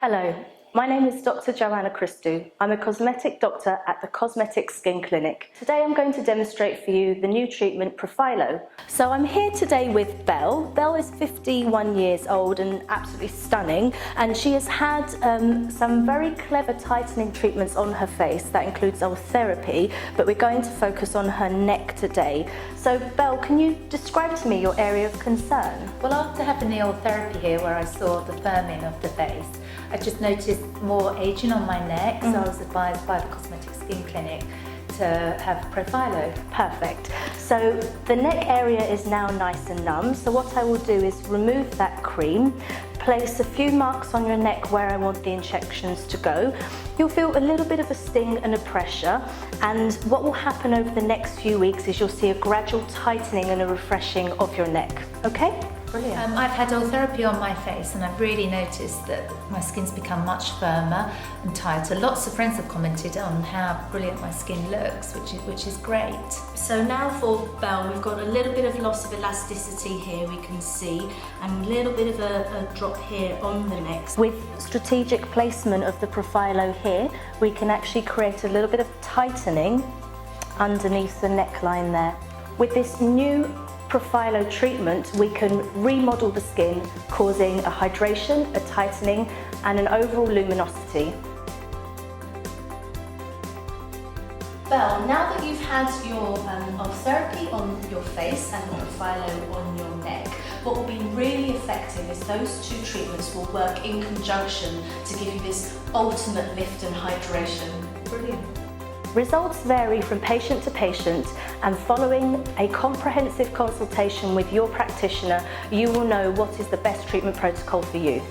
Hello, my name is Dr. Joanna Christou. I'm a cosmetic doctor at the Cosmetic Skin Clinic. Today I'm going to demonstrate for you the new treatment Profhilo. So I'm here today with Belle. Belle is 51 years old and absolutely stunning, and she has had some very clever tightening treatments on her face. That includes Ultherapy, but we're going to focus on her neck today. So Belle, can you describe to me your area of concern? Well, after having the Ultherapy here, where I saw the firming of the face, I just noticed more aging on my neck, so I was advised by the Cosmetic Skin Clinic to have Profhilo. Perfect. So the neck area is now nice and numb, so what I will do is remove that cream, place a few marks on your neck where I want the injections to go. You'll feel a little bit of a sting and a pressure, and what will happen over the next few weeks is you'll see a gradual tightening and a refreshing of your neck. Okay? Brilliant. I've had Ultherapy on my face and I've really noticed that my skin's become much firmer and tighter. Lots of friends have commented on how brilliant my skin looks, which is great. So now for Belle, we've got a little bit of loss of elasticity here, we can see, and a little bit of a drop here on the neck. With strategic placement of the Profhilo here, we can actually create a little bit of tightening underneath the neckline there. With this new Profhilo treatment, we can remodel the skin, causing a hydration, a tightening, and an overall luminosity. Belle, now that you've had your Ultherapy on your face and the Profhilo on your neck, what will be really effective is those two treatments will work in conjunction to give you this ultimate lift and hydration. Brilliant. Results vary from patient to patient, and following a comprehensive consultation with your practitioner, you will know what is the best treatment protocol for you.